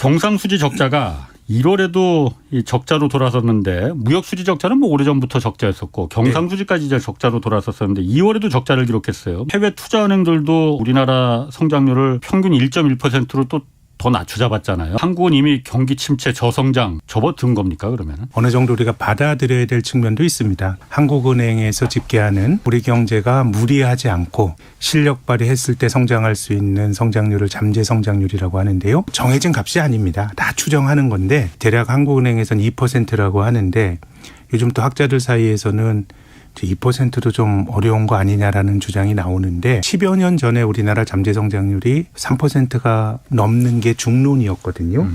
경상수지 적자가 1월에도 이 적자로 돌아섰는데 무역수지 적자는 뭐 오래전부터 적자였었고 경상수지까지 이제 적자로 돌아섰었는데 2월에도 적자를 기록했어요. 해외 투자은행들도 우리나라 성장률을 평균 1.1%로 또 더 낮춰잡았잖아요. 한국은 이미 경기 침체 저성장 접어든 겁니까 그러면은? 어느 정도 우리가 받아들여야 될 측면도 있습니다. 한국은행에서 집계하는 우리 경제가 무리하지 않고 실력 발휘했을 때 성장할 수 있는 성장률을 잠재 성장률이라고 하는데요. 정해진 값이 아닙니다. 다 추정하는 건데 대략 한국은행에서는 2%라고 하는데 요즘 또 학자들 사이에서는 2%도 좀 어려운 거 아니냐라는 주장이 나오는데 10여 년 전에 우리나라 잠재 성장률이 3%가 넘는 게 중론이었거든요.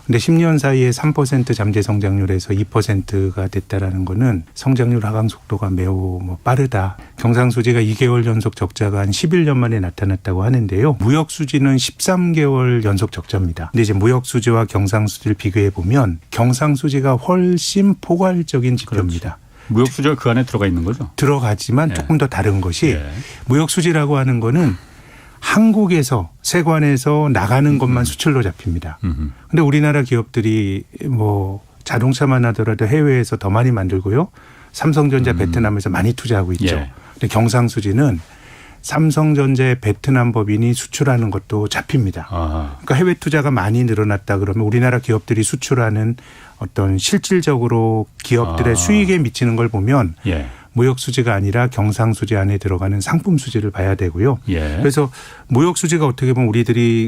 근데 10년 사이에 3% 잠재 성장률에서 2%가 됐다라는 거는 성장률 하강 속도가 매우 빠르다. 경상수지가 2개월 연속 적자가 한 11년 만에 나타났다고 하는데요. 무역수지는 13개월 연속 적자입니다. 근데 이제 무역수지와 경상수지를 비교해 보면 경상수지가 훨씬 포괄적인 지표입니다. 그렇지. 무역수지가 그 안에 들어가 있는 거죠? 들어가지만 조금 더 다른 것이 무역수지라고 하는 거는 한국에서 세관에서 나가는 것만 수출로 잡힙니다. 그런데 우리나라 기업들이 뭐 자동차만 하더라도 해외에서 더 많이 만들고요. 삼성전자 베트남에서 많이 투자하고 있죠. 근데 경상수지는 삼성전자의 베트남 법인이 수출하는 것도 잡힙니다. 그러니까 해외 투자가 많이 늘어났다 그러면 우리나라 기업들이 수출하는 어떤 실질적으로 기업들의 수익에 미치는 걸 보면 무역수지가 아니라 경상수지 안에 들어가는 상품수지를 봐야 되고요. 그래서 무역수지가 어떻게 보면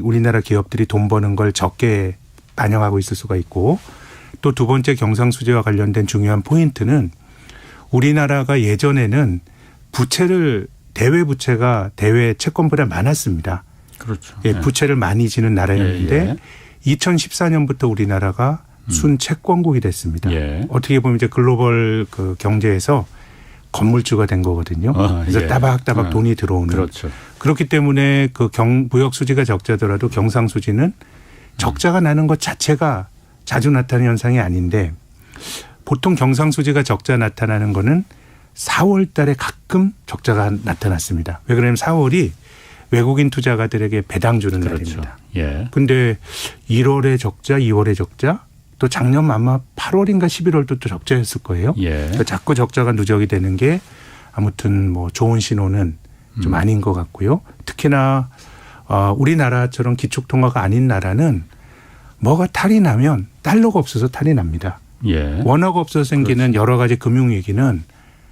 우리나라 기업들이 돈 버는 걸 적게 반영하고 있을 수가 있고 또 두 번째 경상수지와 관련된 중요한 포인트는 우리나라가 예전에는 대외 부채가 대외 채권보다 많았습니다. 그렇죠. 부채를 많이 지는 나라였는데 2014년부터 우리나라가 순채권국이 됐습니다. 어떻게 보면 이제 글로벌 그 경제에서 건물주가 된 거거든요. 그래서 따박따박 돈이 들어오는. 그렇죠. 그렇기 때문에 그 무역수지가 적자더라도 경상수지는 적자가 나는 것 자체가 자주 나타나는 현상이 아닌데 보통 경상수지가 적자 나타나는 거는 4월 달에 가끔 적자가 나타났습니다. 왜 그러냐면 4월이 외국인 투자가들에게 배당 주는 날입니다. 그런데 1월에 적자, 2월에 적자, 또 작년 아마 8월인가 11월도 또 적자였을 거예요. 그러니까 자꾸 적자가 누적이 되는 게 아무튼 뭐 좋은 신호는 좀 아닌 것 같고요. 특히나 우리나라처럼 기축통화가 아닌 나라는 뭐가 탈이 나면 달러가 없어서 탈이 납니다. 원화가 없어서 생기는 여러 가지 금융위기는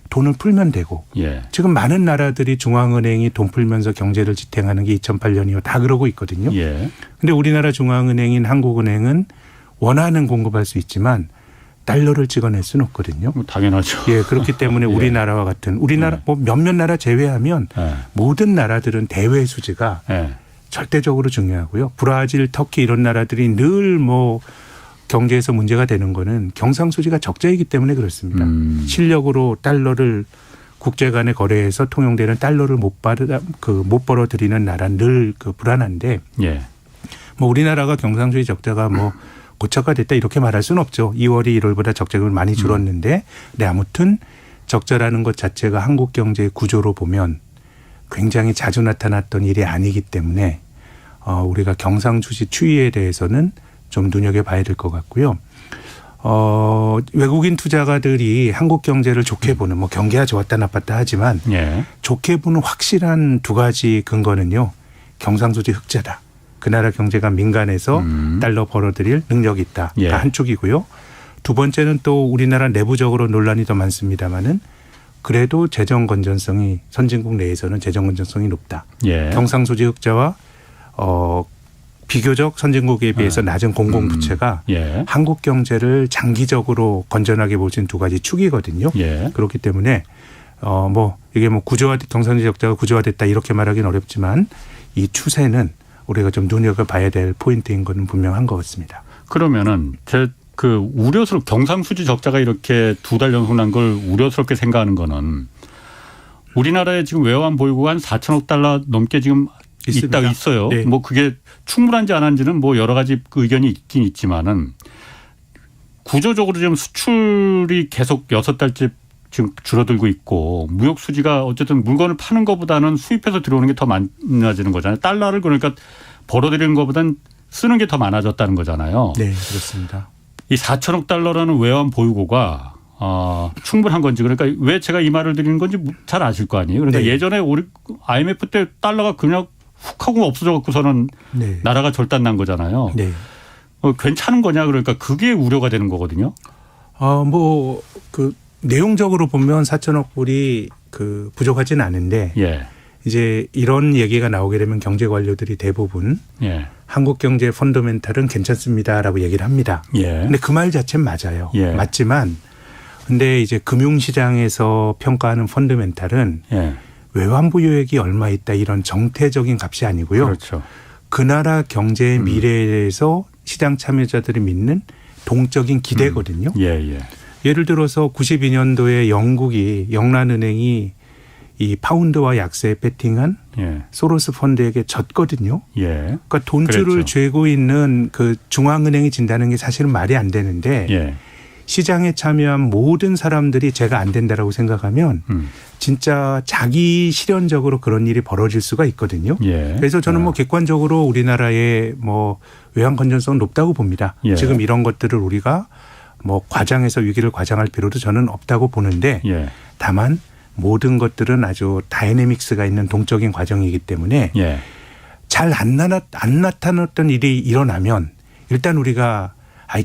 돈을 풀면 되고 지금 많은 나라들이 중앙은행이 돈 풀면서 경제를 지탱하는 게 2008년이요. 다 그러고 있거든요. 그런데 우리나라 중앙은행인 한국은행은 원화는 공급할 수 있지만 달러를 찍어낼 수는 없거든요. 당연하죠. 그렇기 때문에 우리나라와 같은 우리나라 뭐 몇몇 나라 제외하면 모든 나라들은 대외 수지가 절대적으로 중요하고요. 브라질, 터키 이런 나라들이 늘 뭐 경제에서 문제가 되는 거는 경상수지가 적자이기 때문에 그렇습니다. 실력으로 달러를 국제 간의 거래에서 통용되는 달러를 못 벌어들이는 나라는 늘 불안한데 뭐 우리나라가 경상수지 적자가 뭐 고착화됐다 이렇게 말할 수는 없죠. 2월이 1월보다 적자가 많이 줄었는데 아무튼 적자라는 것 자체가 한국 경제의 구조로 보면 굉장히 자주 나타났던 일이 아니기 때문에 우리가 경상수지 추이에 대해서는 좀 눈여겨봐야 될 것 같고요. 외국인 투자가들이 한국 경제를 좋게 보는 뭐 경기가 좋았다 나빴다 하지만 좋게 보는 확실한 두 가지 근거는요. 경상수지 흑자다. 그 나라 경제가 민간에서 달러 벌어들일 능력이 있다. 다 한쪽이고요. 두 번째는 또 우리나라 내부적으로 논란이 더 많습니다마는 그래도 재정 건전성이 선진국 내에서는 재정 건전성이 높다. 경상수지 흑자와 비교적 선진국에 비해서 낮은 공공부채가 한국 경제를 장기적으로 건전하게 보신 두 가지 축이거든요. 그렇기 때문에 뭐 이게 뭐 경상수지 적자가 구조화됐다 이렇게 말하기는 어렵지만 이 추세는 우리가 좀 눈여겨봐야 될 포인트인 것은 분명한 것 같습니다. 그러면은 경상수지 적자가 이렇게 두 달 연속 난 걸 우려스럽게 생각하는 거는 우리나라에 지금 외환 보유고가 한 4천억 달러 넘게 지금 있어요. 뭐 그게 충분한지 안 한지는 뭐 여러 가지 의견이 있긴 있지만은 구조적으로 지금 수출이 계속 6달째 지금 줄어들고 있고 무역 수지가 어쨌든 물건을 파는 것보다는 수입해서 들어오는 게 더 많아지는 거잖아요. 달러를 그러니까 벌어들이는 것보다는 쓰는 게 더 많아졌다는 거잖아요. 네, 그렇습니다. 이 4천억 달러라는 외환 보유고가 충분한 건지 그러니까 왜 제가 이 말을 드리는 건지 잘 아실 거 아니에요. 그러니까 네. 예전에 우리 IMF 때 달러가 그냥 훅 하고 없어져 갖고서는 네. 나라가 절단 난 거잖아요. 네. 괜찮은 거냐 그러니까 그게 우려가 되는 거거든요. 뭐 그 내용적으로 보면 4천억 불이 그 부족하진 않은데 예. 이제 이런 얘기가 나오게 되면 경제 관료들이 대부분 예. 한국 경제 펀더멘탈은 괜찮습니다라고 얘기를 합니다. 예. 근데 그 말 자체는 맞아요. 예. 맞지만 근데 이제 금융시장에서 평가하는 펀더멘탈은 예. 외환 보유액이 얼마 있다 이런 정태적인 값이 아니고요. 그렇죠. 그 나라 경제의 미래에 대해서 시장 참여자들이 믿는 동적인 기대거든요. 예. 예. 예를 들어서 92년도에 영국이 영란은행이 이 파운드와 약세에 베팅한 예. 소로스 펀드에게 졌거든요. 예. 그러니까 돈줄을 그랬죠. 쥐고 있는 그 중앙은행이 진다는 게 사실은 말이 안 되는데 예. 시장에 참여한 모든 사람들이 제가 안 된다라고 생각하면 진짜 자기 실현적으로 그런 일이 벌어질 수가 있거든요. 예. 그래서 저는 뭐 객관적으로 우리나라의 뭐 외환 건전성 높다고 봅니다. 예. 지금 이런 것들을 우리가 뭐 과장해서 위기를 과장할 필요도 저는 없다고 보는데 예. 다만 모든 것들은 아주 다이내믹스가 있는 동적인 과정이기 때문에 예. 잘 안 나타났던 일이 일어나면 일단 우리가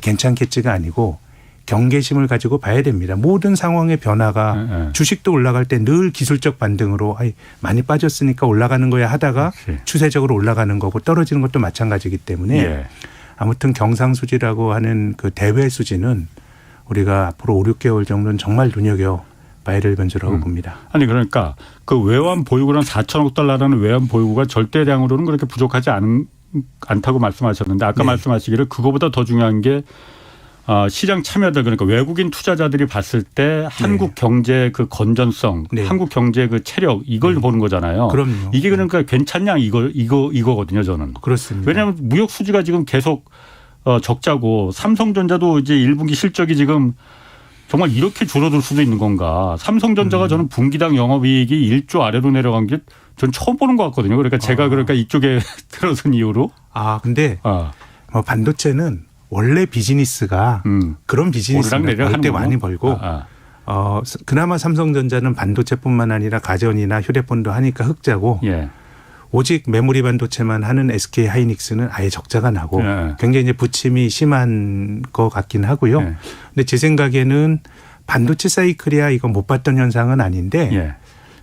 괜찮겠지가 아니고 경계심을 가지고 봐야 됩니다. 모든 상황의 변화가 주식도 올라갈 때 늘 기술적 반등으로 많이 빠졌으니까 올라가는 거야 하다가 그렇지. 추세적으로 올라가는 거고 떨어지는 것도 마찬가지이기 때문에 예. 아무튼 경상수지라고 하는 그 대외 수지는 우리가 앞으로 5, 6개월 정도는 정말 눈여겨봐야 될 변수라고 봅니다. 아니 그러니까 그 외환 보유고는 4천억 달러라는 외환 보유고가 절대량으로는 그렇게 부족하지 않다고 말씀하셨는데 아까 네. 말씀하시기를 그거보다 더 중요한 게 시장 참여들 그러니까 외국인 투자자들이 봤을 때 한국 경제 그 건전성, 네. 한국 경제 그 체력 이걸 보는 거잖아요. 그럼요. 이게 그러니까 괜찮냐 이거거든요 저는. 그렇습니다. 왜냐하면 무역 수지가 지금 계속 적자고 삼성전자도 이제 1분기 실적이 지금 정말 이렇게 줄어들 수도 있는 건가. 삼성전자가 저는 분기당 영업이익이 1조 아래로 내려간 게 전 처음 보는 것 같거든요. 그러니까 제가 그러니까 이쪽에 들어선 이후로. 근데 뭐 반도체는 원래 비즈니스가 그런 비즈니스는 벌 때 많이 벌고 그나마 삼성전자는 반도체뿐만 아니라 가전이나 휴대폰도 하니까 흑자고 예. 오직 메모리 반도체만 하는 SK 하이닉스는 아예 적자가 나고 예. 굉장히 이제 부침이 심한 것 같긴 하고요. 예. 근데 제 생각에는 반도체 사이클이야 이거 못 봤던 현상은 아닌데 예.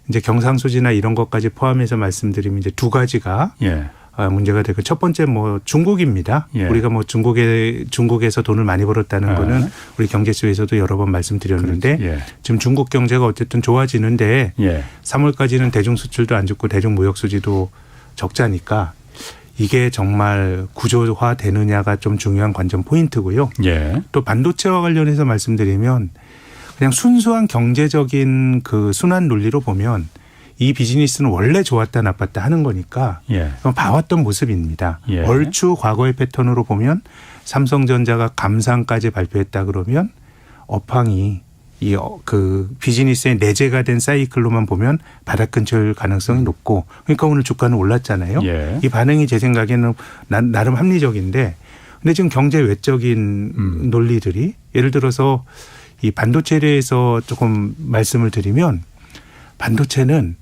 이제 경상수지나 이런 것까지 포함해서 말씀드리면 이제 두 가지가 예. 문제가 되고 첫 번째 뭐 중국입니다. 예. 우리가 뭐 중국에서 돈을 많이 벌었다는 거는 우리 경제쇼에서도 여러 번 말씀드렸는데 예. 지금 중국 경제가 어쨌든 좋아지는데 예. 3월까지는 대중 수출도 안 좋고 대중 무역 수지도 적자니까 이게 정말 구조화 되느냐가 좀 중요한 관전 포인트고요. 예. 또 반도체와 관련해서 말씀드리면 그냥 순수한 경제적인 그 순환 논리로 보면 이 비즈니스는 원래 좋았다 나빴다 하는 거니까 예. 봐왔던 모습입니다. 예. 얼추 과거의 패턴으로 보면 삼성전자가 감상까지 발표했다 그러면 업황이 이 그 비즈니스의 내재가 된 사이클로만 보면 바닥 근처일 가능성이 높고 그러니까 오늘 주가는 올랐잖아요. 예. 이 반응이 제 생각에는 나름 합리적인데 근데 지금 경제 외적인 논리들이 예를 들어서 이 반도체에 대해서 조금 말씀을 드리면 반도체는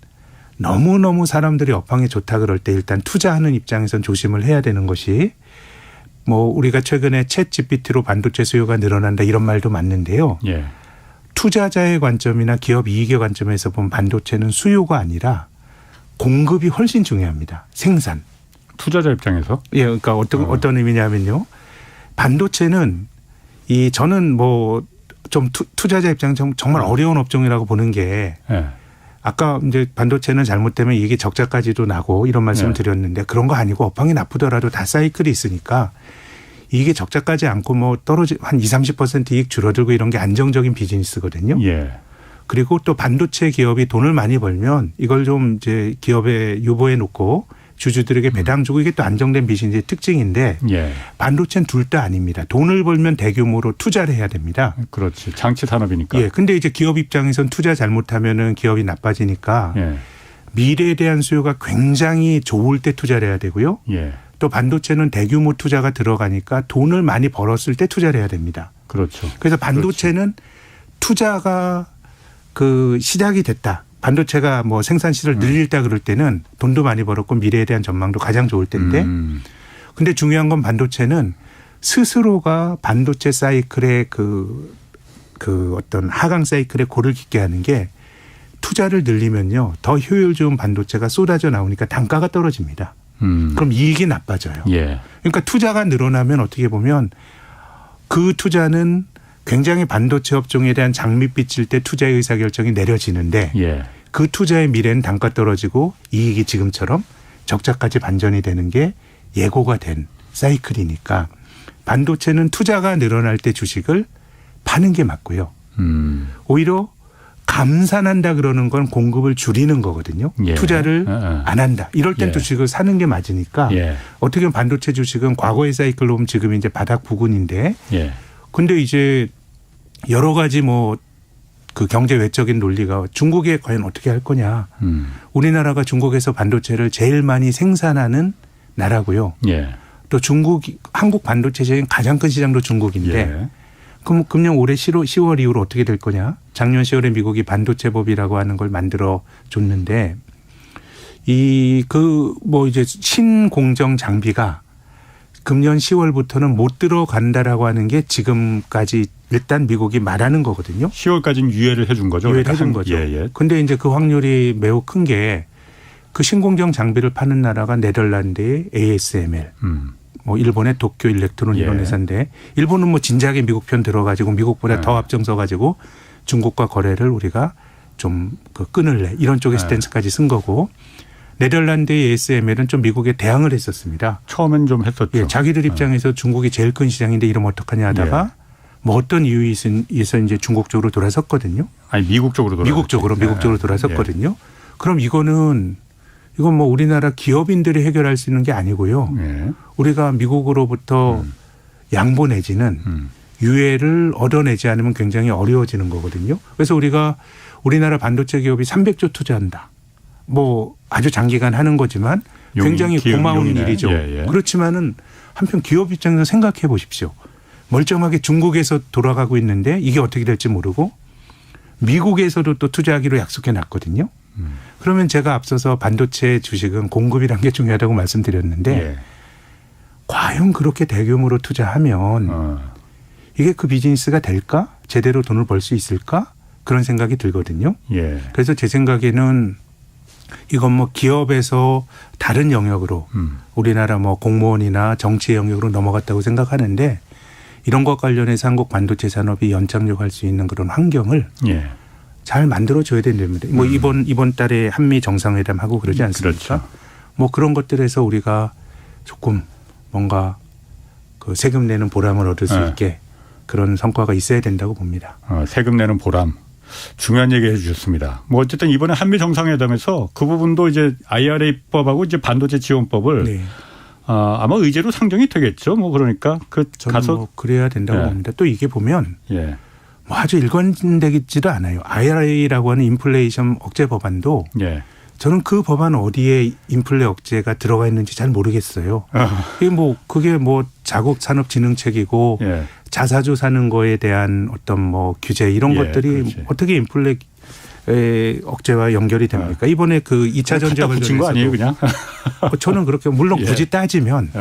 너무너무 사람들이 업황이 좋다 그럴 때 일단 투자하는 입장에선 조심을 해야 되는 것이 뭐 우리가 최근에 챗 GPT로 반도체 수요가 늘어난다 이런 말도 맞는데요. 예. 투자자의 관점이나 기업 이익의 관점에서 보면 반도체는 수요가 아니라 공급이 훨씬 중요합니다. 생산. 투자자 입장에서? 예, 그러니까 어떤 의미냐면요. 반도체는 저는 뭐 좀 투자자 입장에서 정말 어려운 업종이라고 보는 게 예. 아까 이제 반도체는 잘못되면 이게 적자까지도 나고 이런 말씀을 드렸는데 그런 거 아니고 업황이 나쁘더라도 다 사이클이 있으니까 이게 적자까지 않고 뭐 한 20, 30% 이익 줄어들고 이런 게 안정적인 비즈니스거든요. 예. 그리고 또 반도체 기업이 돈을 많이 벌면 이걸 좀 이제 기업에 유보해 놓고 주주들에게 배당 주고 이게 또 안정된 비즈니스의 특징인데 예. 반도체는 둘 다 아닙니다. 돈을 벌면 대규모로 투자를 해야 됩니다. 그렇지. 장치 산업이니까. 예. 근데 이제 기업 입장에선 투자 잘못하면은 기업이 나빠지니까 예. 미래에 대한 수요가 굉장히 좋을 때 투자를 해야 되고요. 예. 또 반도체는 대규모 투자가 들어가니까 돈을 많이 벌었을 때 투자를 해야 됩니다. 그렇죠. 그래서 반도체는 투자가 그 시작이 됐다. 반도체가 뭐 생산 시설을 늘릴다 그럴 때는 돈도 많이 벌었고 미래에 대한 전망도 가장 좋을 때인데 근데 중요한 건 반도체는 스스로가 반도체 사이클의 그 어떤 하강 사이클에 골을 깊게 하는 게 투자를 늘리면요. 더 효율 좋은 반도체가 쏟아져 나오니까 단가가 떨어집니다. 그럼 이익이 나빠져요. 예. 그러니까 투자가 늘어나면 어떻게 보면 그 투자는 굉장히 반도체 업종에 대한 장밋빛일 때 투자의 의사결정이 내려지는데 예. 그 투자의 미래는 단가 떨어지고 이익이 지금처럼 적자까지 반전이 되는 게 예고가 된 사이클이니까 반도체는 투자가 늘어날 때 주식을 파는 게 맞고요. 오히려 감산한다 그러는 건 공급을 줄이는 거거든요. 예. 투자를 안 한다. 이럴 땐 또 주식을 사는 게 맞으니까 어떻게 보면 반도체 주식은 과거의 사이클로 보면 지금 이제 바닥 부근인데 근데 이제 여러 가지 뭐 그 경제 외적인 논리가 중국에 과연 어떻게 할 거냐. 우리나라가 중국에서 반도체를 제일 많이 생산하는 나라고요. 또 한국 반도체 시장이 가장 큰 시장도 중국인데 그럼 금년 올해 10월 이후로 어떻게 될 거냐. 작년 10월에 미국이 반도체법이라고 하는 걸 만들어 줬는데 이제 신공정 장비가 금년 10월부터는 못 들어간다라고 하는 게 지금까지 일단 미국이 말하는 거거든요. 10월까지는 유예를 해준 거죠. 유예를 해준 거죠. 그런데 이제 그 확률이 매우 큰 게 그 신공정 장비를 파는 나라가 네덜란드의 ASML, 뭐 일본의 도쿄 일렉트론 이런 회사인데 일본은 뭐 진작에 미국 편 들어가지고 미국보다 더 앞장서 가지고 중국과 거래를 우리가 좀 끊을래 이런 쪽의 스탠스까지 쓴 거고 네덜란드의 ASML은 좀 미국에 대항을 했었습니다. 처음엔 좀 했었죠. 자기들 입장에서 중국이 제일 큰 시장인데 이러면 어떡하냐 하다가 뭐 어떤 이유에서 이제 중국 쪽으로 돌아섰거든요. 아니 미국 쪽으로 미국 쪽으로 돌아섰거든요. 그럼 이건 뭐 우리나라 기업인들이 해결할 수 있는 게 아니고요. 우리가 미국으로부터 양보 내지는 유예를 얻어내지 않으면 굉장히 어려워지는 거거든요. 그래서 우리나라 반도체 기업이 300조 투자한다. 뭐 아주 장기간 하는 거지만 굉장히 고마운 일이죠. 그렇지만은 한편 기업 입장에서 생각해 보십시오. 멀쩡하게 중국에서 돌아가고 있는데 이게 어떻게 될지 모르고 미국에서도 또 투자하기로 약속해 놨거든요. 그러면 제가 앞서서 반도체 주식은 공급이라는 게 중요하다고 말씀드렸는데 과연 그렇게 대규모로 투자하면 이게 그 비즈니스가 될까? 제대로 돈을 벌 수 있을까? 그런 생각이 들거든요. 그래서 제 생각에는 이건 뭐 기업에서 다른 영역으로 우리나라 뭐 공무원이나 정치 영역으로 넘어갔다고 생각하는데 이런 것 관련해서 한국 반도체 산업이 연착륙할 수 있는 그런 환경을 잘 만들어줘야 된답니다. 뭐 이번 달에 한미 정상회담 하고 그러지 않습니까? 그렇죠. 뭐 그런 것들에서 우리가 조금 뭔가 그 세금 내는 보람을 얻을 수 있게 그런 성과가 있어야 된다고 봅니다. 세금 내는 보람. 중요한 얘기 해 주셨습니다. 뭐 어쨌든 이번에 한미 정상회담에서 그 부분도 이제 IRA법하고 이제 반도체 지원법을 아마 의제로 상정이 되겠죠. 뭐 그러니까 저는 가서 뭐 그래야 된다고 봅니다. 또 이게 보면 뭐 아주 일관되지도 않아요. IRA라고 하는 인플레이션 억제 법안도 저는 그 법안 어디에 인플레 억제가 들어가 있는지 잘 모르겠어요. 그게 뭐 자국산업진흥책이고 자사주 사는 거에 대한 어떤 뭐 규제 이런 것들이 어떻게 인플레 억제와 연결이 됩니까? 이번에 그 2차 전쟁 붙인 거 아니에요, 그냥? 저는 그렇게 물론 굳이 따지면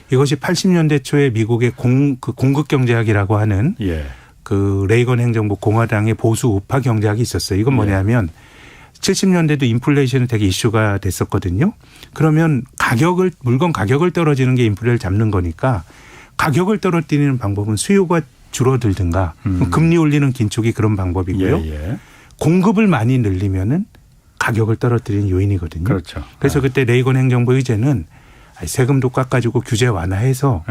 이것이 80년대 초에 미국의 공급 경제학이라고 하는 그 레이건 행정부 공화당의 보수 우파 경제학이 있었어요. 이건 뭐냐면 70년대도 인플레이션이 되게 이슈가 됐었거든요. 그러면 물건 가격을 떨어지는 게 인플레를 잡는 거니까 가격을 떨어뜨리는 방법은 수요가 줄어들든가 금리 올리는 긴축이 그런 방법이고요. 공급을 많이 늘리면은 가격을 떨어뜨리는 요인이거든요. 그렇죠. 그래서 그때 레이건 행정부 의제는 세금도 깎아주고 규제 완화해서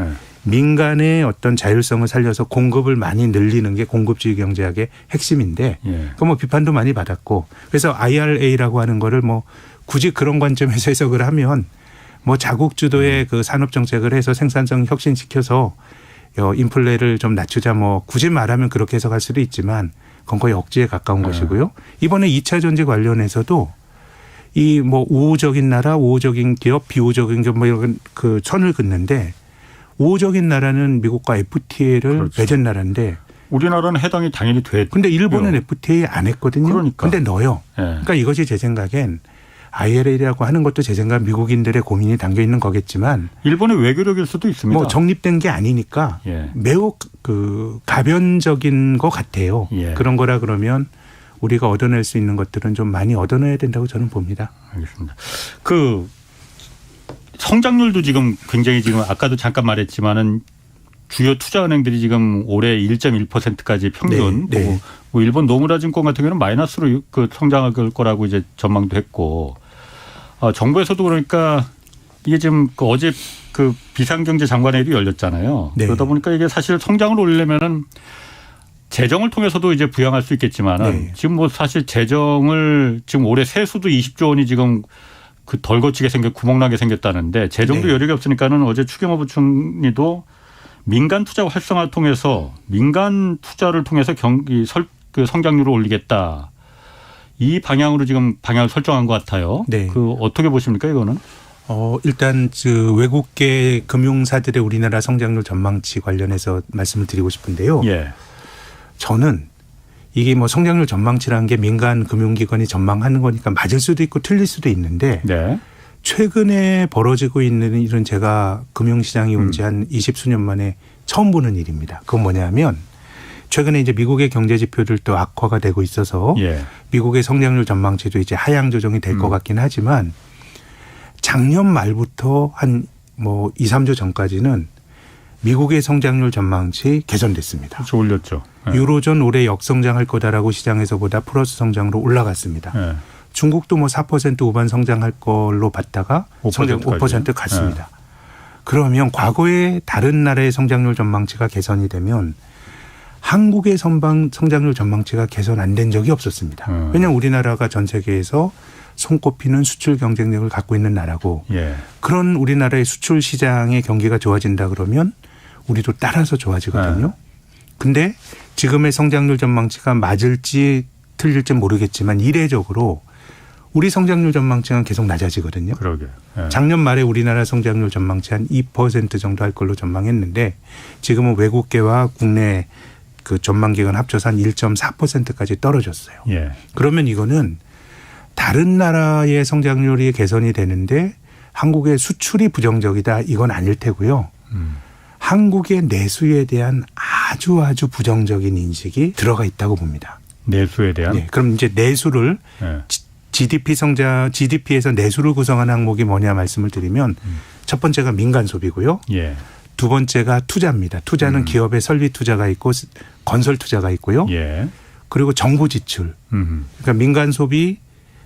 민간의 어떤 자율성을 살려서 공급을 많이 늘리는 게 공급주의 경제학의 핵심인데 그 뭐 비판도 많이 받았고 그래서 IRA라고 하는 거를 뭐 굳이 그런 관점에서 해석을 하면 뭐 자국 주도의 그 산업 정책을 해서 생산성 혁신시켜서 인플레를 좀 낮추자 뭐 굳이 말하면 그렇게 해석할 수도 있지만 그건 거의 억지에 가까운 것이고요. 이번에 2차 전지 관련해서도 이 뭐 우호적인 나라, 우호적인 기업, 비우호적인 기업 뭐 이런 그 선을 긋는데 우호적인 나라는 미국과 FTA를 그렇죠. 맺은 나라인데 우리나라는 해당이 당연히 됐고요. 근데 일본은 FTA 안 했거든요. 그러니까. 근데 넣어요. 네. 그러니까 이것이 제 생각엔 ILL이라고 하는 것도 제 생각 미국인들의 고민이 담겨 있는 거겠지만 일본의 외교력일 수도 있습니다. 뭐 정립된 게 아니니까 예. 매우 그 가변적인 것 같아요. 예. 그런 거라 그러면 우리가 얻어낼 수 있는 것들은 좀 많이 얻어내야 된다고 저는 봅니다. 알겠습니다. 그 성장률도 지금 굉장히 지금 아까도 잠깐 말했지만은 주요 투자은행들이 지금 올해 1.1%까지 평균 네, 네. 뭐 일본 노무라증권 같은 경우는 마이너스로 그 성장할 거라고 이제 전망도 했고 정부에서도 그러니까 이게 지금 그 어제 그 비상경제 장관회의도 열렸잖아요. 네. 그러다 보니까 이게 사실 성장을 올리려면은 재정을 통해서도 이제 부양할 수 있겠지만은 네. 지금 뭐 사실 재정을 지금 올해 세수도 20조 원이 지금 그 덜 거치게 구멍나게 생겼다는데 재정도 네. 여력이 없으니까는 어제 추경호 부총리도 민간 투자 활성화를 통해서 민간 투자를 통해서 그 성장률을 올리겠다. 이 방향으로 지금 방향을 설정한 것 같아요. 네. 그 어떻게 보십니까 이거는? 일단 그 외국계 금융사들의 우리나라 성장률 전망치 관련해서 말씀을 드리고 싶은데요. 예. 저는 이게 뭐 성장률 전망치라는 게 민간 금융기관이 전망하는 거니까 맞을 수도 있고 틀릴 수도 있는데 네. 최근에 벌어지고 있는 이런 제가 금융시장이 온 지 한 20수년 만에 처음 보는 일입니다. 그건 뭐냐면 최근에 이제 미국의 경제 지표들도 악화가 되고 있어서 예. 미국의 성장률 전망치도 이제 하향 조정이 될 것 같긴 하지만 작년 말부터 한 뭐 2, 3주 전까지는 미국의 성장률 전망치 개선됐습니다. 그렇죠. 올렸죠. 예. 유로존 올해 역성장할 거다라고 시장에서보다 플러스 성장으로 올라갔습니다. 예. 중국도 뭐 4% 후반 성장할 걸로 봤다가 5% 성장 5% 갔습니다. 그러면 과거에 다른 나라의 성장률 전망치가 개선이 되면 한국의 성장률 전망치가 개선 안 된 적이 없었습니다. 왜냐하면 우리나라가 전 세계에서 손꼽히는 수출 경쟁력을 갖고 있는 나라고 예. 그런 우리나라의 수출 시장의 경기가 좋아진다 그러면 우리도 따라서 좋아지거든요. 근데 지금의 성장률 전망치가 맞을지 틀릴지 모르겠지만 이례적으로 우리 성장률 전망치는 계속 낮아지거든요. 그러게. 예. 작년 말에 우리나라 성장률 전망치 한 2% 정도 할 걸로 전망했는데 지금은 외국계와 국내 그 전망기관 합쳐서 한 1.4%까지 떨어졌어요. 예. 그러면 이거는 다른 나라의 성장률이 개선이 되는데 한국의 수출이 부정적이다 이건 아닐 테고요. 한국의 내수에 대한 아주 부정적인 인식이 들어가 있다고 봅니다. 내수에 대한. 네, 그럼 이제 내수를 예. GDP에서 내수를 구성하는 항목이 뭐냐 말씀을 드리면 첫 번째가 민간 소비고요. 예. 두 번째가 투자입니다. 투자는 기업의 설비 투자가 있고 건설 투자가 있고요. 예. 그리고 정부 지출. 그러니까 민간 소비,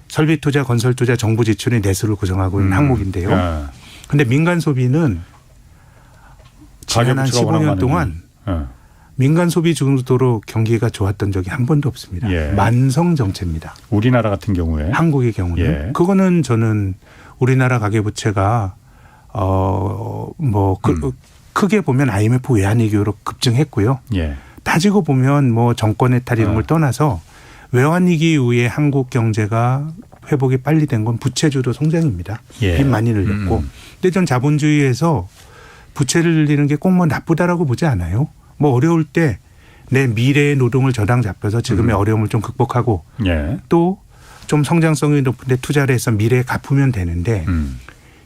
설비 투자, 건설 투자, 정부 지출이 내수를 구성하고 있는 항목인데요. 그런데 민간 소비는 지난 한 15년 동안 민간 소비 중도로 경기가 좋았던 적이 한 번도 없습니다. 예. 만성 정체입니다. 우리나라 같은 경우에. 한국의 경우는. 예. 그거는 저는 우리나라 가계부채가 크게 보면 IMF 외환위기로 급증했고요. 예. 따지고 보면 뭐 정권의 탈 이런 걸 떠나서 외환위기 이후에 한국 경제가 회복이 빨리 된 건 부채주도 성장입니다. 예. 빚 많이 늘렸고. 근데 전 자본주의에서 부채를 늘리는 게 꼭 뭐 나쁘다라고 보지 않아요. 뭐 어려울 때 내 미래의 노동을 저당 잡혀서 지금의 어려움을 좀 극복하고 예. 또 좀 성장성이 높은데 투자를 해서 미래에 갚으면 되는데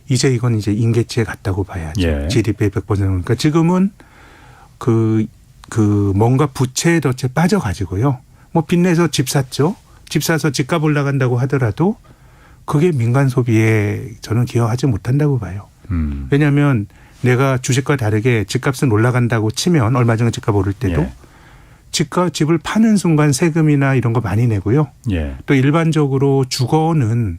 이제 이건 이제 임계치에 갔다고 봐야죠. 예. GDP의 100%. 그러니까 지금은 그 뭔가 부채에 덫에 빠져가지고요. 뭐 빚내서 집 샀죠. 집 사서 집값 올라간다고 하더라도 그게 민간 소비에 저는 기여하지 못한다고 봐요. 왜냐하면 내가 주식과 다르게 집값은 올라간다고 치면 얼마 전에 집값 오를 때도 예. 집을 파는 순간 세금이나 이런 거 많이 내고요. 예. 또 일반적으로 주거는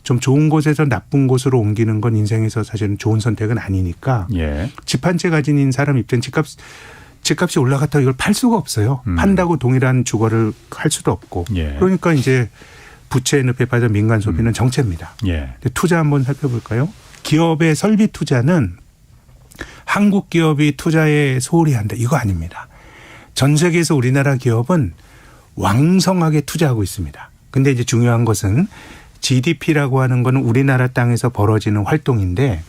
좀 좋은 곳에서 나쁜 곳으로 옮기는 건 인생에서 사실은 좋은 선택은 아니니까 예. 집 한 채 가진 사람 입장 집값이 올라갔다고 이걸 팔 수가 없어요. 판다고 동일한 주거를 할 수도 없고. 예. 그러니까 이제 부채에 늪에 빠져 민간 소비는 정체입니다. 예. 투자 한번 살펴볼까요? 기업의 설비 투자는 한국 기업이 투자에 소홀히 한다. 이거 아닙니다. 전 세계에서 우리나라 기업은 왕성하게 투자하고 있습니다. 근데 이제 중요한 것은 GDP라고 하는 건 우리나라 땅에서 벌어지는 활동인데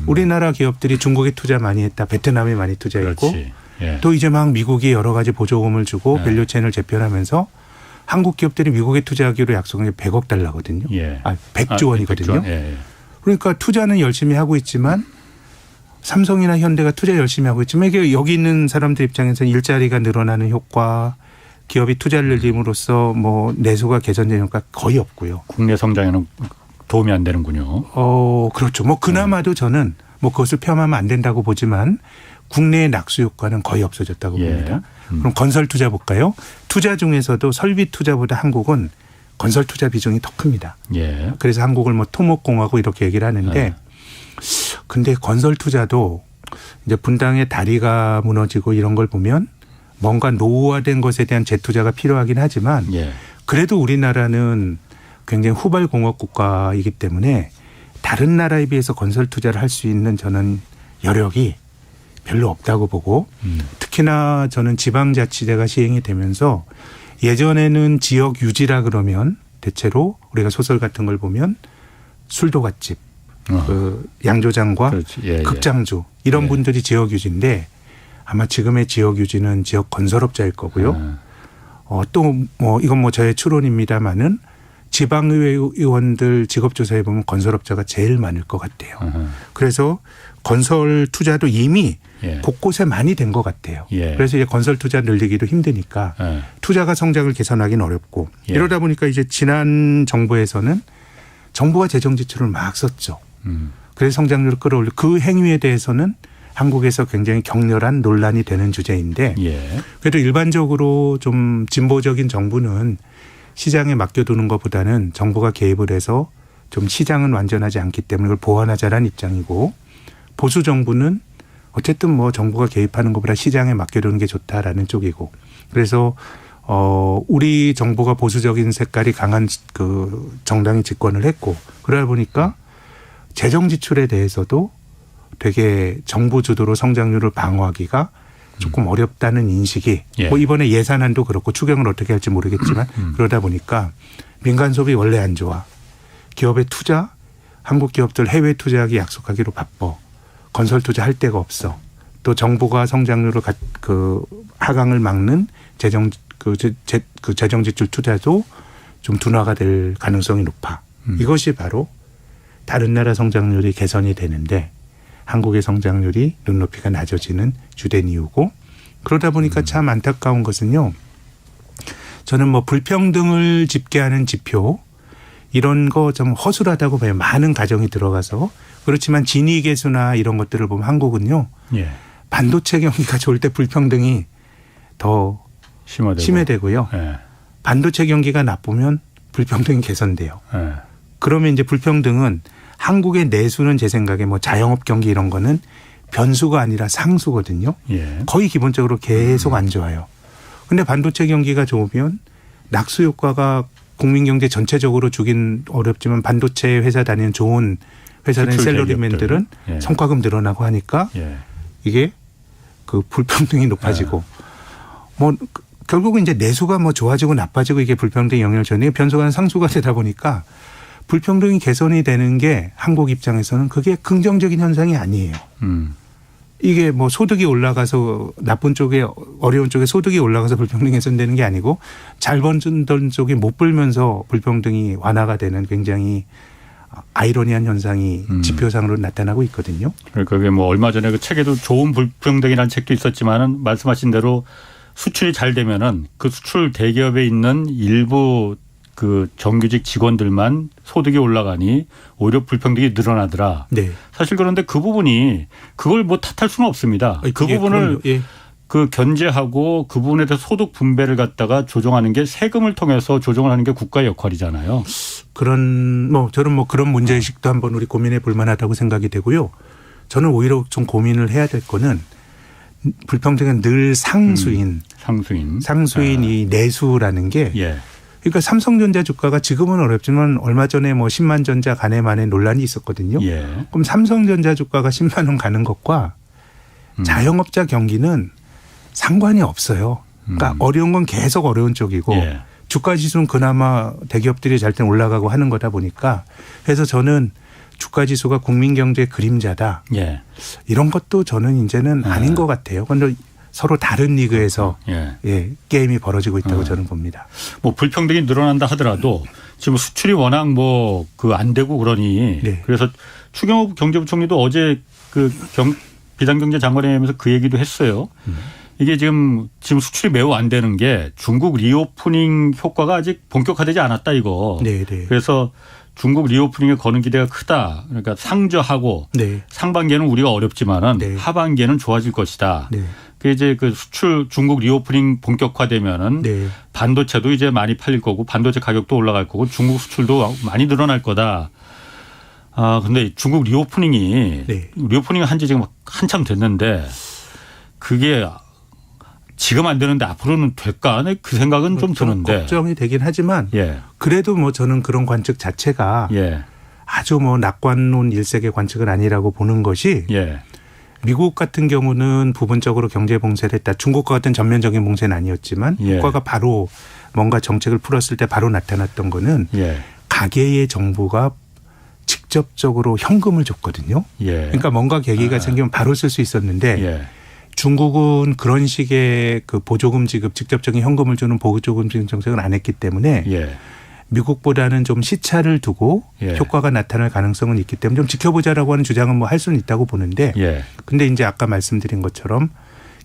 우리나라 기업들이 중국에 투자 많이 했다. 베트남에 많이 투자했고 예. 또 이제 막 미국이 여러 가지 보조금을 주고 밸류체인을 재편하면서 한국 기업들이 미국에 투자하기로 약속한 게 100억 달러거든요. 예. 100조 원이거든요. 100조. 예. 그러니까 투자는 열심히 하고 있지만 삼성이나 현대가 투자 열심히 하고 있지만 이게 여기 있는 사람들 입장에서는 일자리가 늘어나는 효과, 기업이 투자를 늘림으로써 뭐 내수가 개선되는 효과 거의 없고요. 국내 성장에는 도움이 안 되는군요. 그렇죠. 뭐 그나마도 저는 뭐 그것을 폄하하면 안 된다고 보지만 국내의 낙수 효과는 거의 없어졌다고 봅니다. 그럼 건설 투자 볼까요? 투자 중에서도 설비 투자보다 한국은 건설 투자 비중이 더 큽니다. 예. 그래서 한국을 뭐 토목공화국 이렇게 얘기를 하는데 근데 건설 투자도 이제 분당의 다리가 무너지고 이런 걸 보면 뭔가 노후화된 것에 대한 재투자가 필요하긴 하지만 그래도 우리나라는 굉장히 후발공업 국가이기 때문에 다른 나라에 비해서 건설 투자를 할 수 있는 저는 여력이 별로 없다고 보고 특히나 저는 지방자치제가 시행이 되면서 예전에는 지역 유지라 그러면 대체로 우리가 소설 같은 걸 보면 술도갓집, 그 양조장과 극장주 이런 분들이 지역 유지인데 아마 지금의 지역 유지는 지역 건설업자일 거고요. 또 뭐 이건 뭐 저의 추론입니다마는 지방의회 의원들 직업조사해 보면 건설업자가 제일 많을 것 같아요. 그래서 건설 투자도 이미 곳곳에 많이 된 것 같아요. 그래서 이제 건설 투자 늘리기도 힘드니까 투자가 성장을 개선하기는 어렵고 이러다 보니까 이제 지난 정부에서는 정부가 재정 지출을 막 썼죠. 그래서 성장률을 끌어올려 그 행위에 대해서는 한국에서 굉장히 격렬한 논란이 되는 주제인데 그래도 일반적으로 좀 진보적인 정부는 시장에 맡겨두는 것보다는 정부가 개입을 해서 좀 시장은 완전하지 않기 때문에 그걸 보완하자라는 입장이고 보수 정부는 어쨌든 뭐 정부가 개입하는 것보다 시장에 맡겨두는 게 좋다라는 쪽이고 그래서 우리 정부가 보수적인 색깔이 강한 그 정당이 집권을 했고 그러다 보니까 재정 지출에 대해서도 되게 정부 주도로 성장률을 방어하기가 조금 어렵다는 인식이 뭐 이번에 예산안도 그렇고 추경을 어떻게 할지 모르겠지만 그러다 보니까 민간 소비 원래 안 좋아. 기업의 투자 한국 기업들 해외 투자하기 약속하기로 바빠. 건설 투자할 데가 없어. 또 정부가 성장률을 그 하강을 막는 재정 재정 지출 투자도 좀 둔화가 될 가능성이 높아. 이것이 바로 다른 나라 성장률이 개선이 되는데 한국의 성장률이 눈높이가 낮아지는 주된 이유고 그러다 보니까 참 안타까운 것은요. 저는 뭐 불평등을 집계하는 지표 이런 거 좀 허술하다고 봐요. 많은 가정이 들어가서. 그렇지만 진위계수나 이런 것들을 보면 한국은요. 반도체 경기가 좋을 때 불평등이 더 심화되고요. 반도체 경기가 나쁘면 불평등이 개선돼요. 그러면 이제 불평등은 한국의 내수는 제 생각에 뭐 자영업 경기 이런 거는 변수가 아니라 상수거든요. 거의 기본적으로 계속 안 좋아요. 그런데 반도체 경기가 좋으면 낙수 효과가 국민 경제 전체적으로 주긴 어렵지만 반도체 회사 다니는 좋은 회사 다니는 샐러리맨들은 성과금 늘어나고 하니까 이게 그 불평등이 높아지고 뭐 결국은 이제 내수가 뭐 좋아지고 나빠지고 이게 불평등에 영향을 주는 변수가 상수가 되다 보니까 불평등이 개선이 되는 게 한국 입장에서는 그게 긍정적인 현상이 아니에요. 이게 뭐 소득이 올라가서 나쁜 쪽에 어려운 쪽에 소득이 올라가서 불평등이 개선되는 게 아니고 잘 벌던 쪽이 못 벌면서 불평등이 완화가 되는 굉장히 아이러니한 현상이 지표상으로 나타나고 있거든요. 그러니까 그게 뭐 얼마 전에 그 책에도 좋은 불평등이라는 책도 있었지만은 말씀하신 대로 수출이 잘 되면은 그 수출 대기업에 있는 일부 그 정규직 직원들만 소득이 올라가니 오히려 불평등이 늘어나더라. 사실 그런데 그 부분이 그걸 뭐 탓할 수는 없습니다. 그 부분을 그 견제하고 그 부분에 대해서 소득 분배를 갖다가 조정하는 게 세금을 통해서 조정을 하는 게 국가의 역할이잖아요. 저는 뭐 그런 문제의식도 한번 우리 고민해 볼 만하다고 생각이 되고요. 저는 오히려 좀 고민을 해야 될 거는 불평등은 늘 상수인 이 내수라는 게 그러니까 삼성전자 주가가 지금은 어렵지만 얼마 전에 뭐 10만 전자 가네만에 논란이 있었거든요. 그럼 삼성전자 주가가 10만 원 가는 것과 자영업자 경기는 상관이 없어요. 그러니까 어려운 건 계속 어려운 쪽이고 주가 지수는 그나마 대기업들이 잘 때 올라가고 하는 거다 보니까 그래서 저는 주가 지수가 국민 경제의 그림자다. 예. 이런 것도 저는 이제는 아닌 것 같아요. 그런데 서로 다른 리그에서 예, 게임이 벌어지고 있다고 저는 봅니다. 뭐 불평등이 늘어난다 하더라도 지금 수출이 워낙 뭐 그 안 되고 그러니 네. 그래서 추경호 경제부총리도 어제 그 비상경제장관회의에서 그 얘기도 했어요. 이게 지금 수출이 매우 안 되는 게 중국 리오프닝 효과가 아직 본격화되지 않았다 이거. 네, 네. 그래서 중국 리오프닝에 거는 기대가 크다. 그러니까 상저하고 네. 상반기에는 우리가 어렵지만은 네. 하반기에는 좋아질 것이다. 네. 그 이제 그 수출 중국 리오프닝 본격화되면은 네. 반도체도 이제 많이 팔릴 거고 반도체 가격도 올라갈 거고 중국 수출도 많이 늘어날 거다. 아 근데 중국 리오프닝이 네. 리오프닝 한지 지금 한참 됐는데 그게 지금 안 되는데 앞으로는 될까? 그 생각은 좀 드는데. 걱정이 되긴 하지만 예. 그래도 뭐 저는 그런 관측 자체가 예. 아주 뭐 낙관론 일색의 관측은 아니라고 보는 것이 예. 미국 같은 경우는 부분적으로 경제 봉쇄를 했다. 중국과 같은 전면적인 봉쇄는 아니었지만 예. 효과가 바로 뭔가 정책을 풀었을 때 바로 나타났던 거는 예. 가계의 정부가 직접적으로 현금을 줬거든요. 예. 그러니까 뭔가 계기가 생기면 바로 쓸 수 있었는데 예. 중국은 그런 식의 그 보조금 지급 직접적인 현금을 주는 보조금 지급 정책을 안 했기 때문에 예. 미국보다는 좀 시차를 두고 예. 효과가 나타날 가능성은 있기 때문에 좀 지켜보자라고 하는 주장은 뭐 할 수는 있다고 보는데 예. 근데 이제 아까 말씀드린 것처럼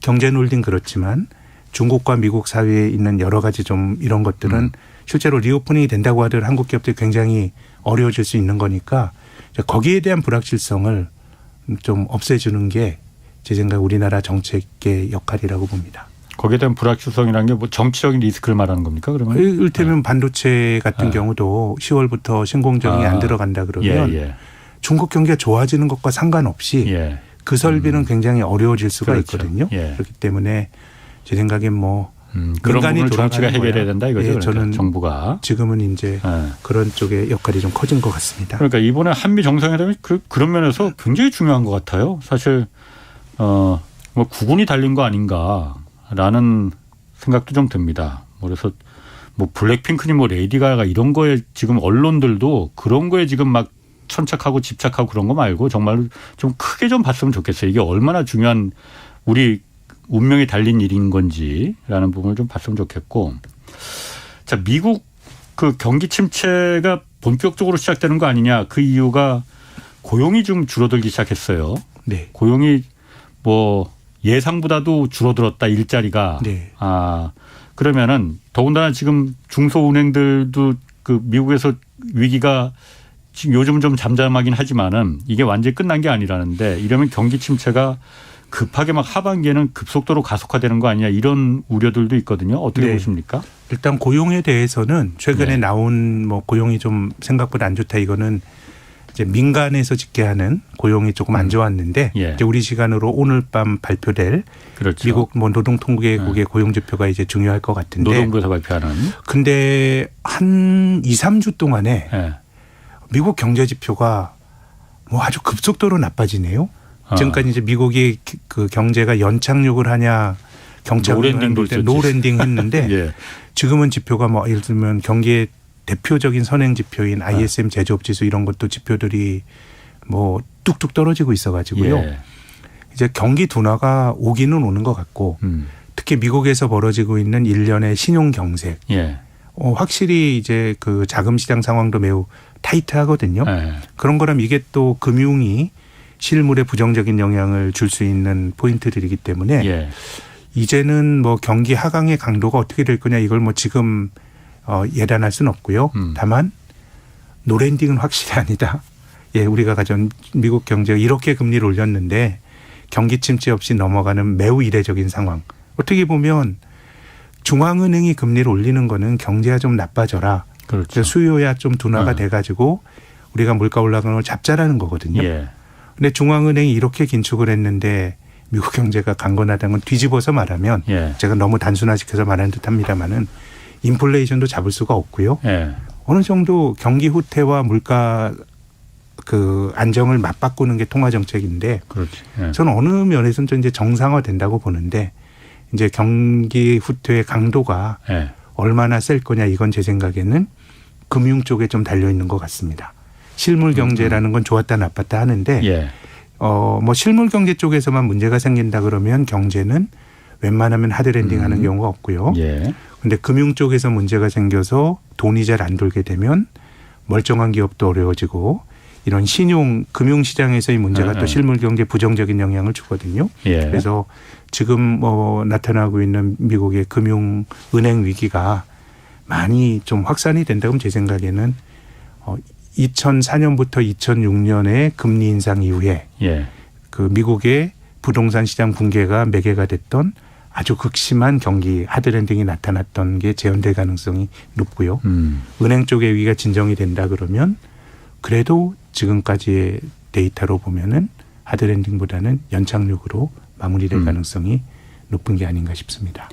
경제 논리는 그렇지만 중국과 미국 사회에 있는 여러 가지 좀 이런 것들은 실제로 리오프닝이 된다고 하더라도 한국 기업들이 굉장히 어려워질 수 있는 거니까 거기에 대한 불확실성을 좀 없애주는 게 제 생각에 우리나라 정책의 역할이라고 봅니다. 거기에 대한 불확실성이라는 게 뭐 정치적인 리스크를 말하는 겁니까? 그러면 이를테면 반도체 같은 경우도 10월부터 신공정이 안 들어간다 그러면 예. 중국 경기가 좋아지는 것과 상관없이 예. 그 설비는 굉장히 어려워질 수가 그렇죠. 있거든요. 예. 그렇기 때문에 제 생각엔 뭐 그런 민간이 부분을 정치가 돌아가는 해결해야 거야. 된다 이거죠. 예, 그러니까 저는 정부가. 지금은 이제 그런 쪽의 역할이 좀 커진 것 같습니다. 그러니까 이번에 한미 정상회담이 그런 면에서 굉장히 중요한 것 같아요. 사실 뭐 구군이 달린 거 아닌가라는 생각도 좀 듭니다. 그래서 뭐 블랙핑크니 뭐 레이디 가가 이런 거에 지금 언론들도 그런 거에 지금 막 천착하고 집착하고 그런 거 말고 정말 좀 크게 좀 봤으면 좋겠어요. 이게 얼마나 중요한 우리 운명이 달린 일인 건지라는 부분을 좀 봤으면 좋겠고. 자, 미국 그 경기 침체가 본격적으로 시작되는 거 아니냐. 그 이유가 고용이 좀 줄어들기 시작했어요. 네. 고용이 뭐 예상보다도 줄어들었다 일자리가. 네. 그러면은 더군다나 지금 중소은행들도 그 미국에서 위기가 지금 요즘 좀 잠잠하긴 하지만은 이게 완전히 끝난 게 아니라는데 이러면 경기 침체가 급하게 막 하반기에는 급속도로 가속화되는 거 아니냐 이런 우려들도 있거든요. 어떻게 네. 보십니까? 일단 고용에 대해서는 최근에 네. 나온 뭐 고용이 좀 생각보다 안 좋다 이거는 이제 민간에서 집계하는 고용이 조금 안 좋았는데 예. 이제 우리 시간으로 오늘 밤 발표될 그렇죠. 미국 뭐 노동통계국의 고용 지표가 이제 중요할 것 같은데 노동부에서 발표하는. 근데 한 2, 3주 동안에 예. 미국 경제 지표가 뭐 아주 급속도로 나빠지네요. 지금까지 이제 미국이 그 경제가 연착륙을 하냐 경착륙을 하는데 노랜딩 했는데 예. 지금은 지표가 뭐 예를 들면 경기의 대표적인 선행 지표인 ISM 제조업 지수 이런 것도 지표들이 뭐 뚝뚝 떨어지고 있어가지고요. 예. 이제 경기 둔화가 오기는 오는 것 같고 특히 미국에서 벌어지고 있는 일련의 신용 경색. 예. 확실히 이제 그 자금 시장 상황도 매우 타이트하거든요. 예. 그런 거라면 이게 또 금융이 실물에 부정적인 영향을 줄 수 있는 포인트들이기 때문에 예. 이제는 뭐 경기 하강의 강도가 어떻게 될 거냐 이걸 뭐 지금 예단할 수는 없고요. 다만 노랜딩은 확실히 아니다. 예, 우리가 가진 미국 경제가 이렇게 금리를 올렸는데 경기 침체 없이 넘어가는 매우 이례적인 상황. 어떻게 보면 중앙은행이 금리를 올리는 거는 경제가 좀 나빠져라. 그렇죠. 수요야 좀 둔화가 돼가지고 우리가 물가 올라가는 걸 잡자라는 거거든요. 예. 근데 중앙은행이 이렇게 긴축을 했는데 미국 경제가 강건하다는 건 뒤집어서 말하면 예. 제가 너무 단순화시켜서 말하는 듯합니다마는 인플레이션도 잡을 수가 없고요. 예. 어느 정도 경기 후퇴와 물가 그 안정을 맞바꾸는 게 통화 정책인데 그렇지. 예. 저는 어느 면에서는 이제 정상화된다고 보는데 이제 경기 후퇴의 강도가 예. 얼마나 셀 거냐 이건 제 생각에는 금융 쪽에 좀 달려 있는 것 같습니다. 실물 경제라는 건 좋았다 나빴다 하는데 예. 뭐 실물 경제 쪽에서만 문제가 생긴다 그러면 경제는 웬만하면 하드랜딩하는 경우가 없고요. 예. 근데 금융 쪽에서 문제가 생겨서 돈이 잘 안 돌게 되면 멀쩡한 기업도 어려워지고 이런 신용 금융시장에서의 문제가 또 실물 경제에 부정적인 영향을 주거든요. 예. 그래서 지금 뭐 나타나고 있는 미국의 금융 은행 위기가 많이 좀 확산이 된다 그러면 제 생각에는 2004년부터 2006년에 금리 인상 이후에 예. 그 미국의 부동산 시장 붕괴가 매개가 됐던 아주 극심한 경기 하드랜딩이 나타났던 게 재현될 가능성이 높고요. 은행 쪽의 위기가 진정이 된다 그러면 그래도 지금까지의 데이터로 보면은 하드랜딩보다는 연착륙으로 마무리될 가능성이 높은 게 아닌가 싶습니다.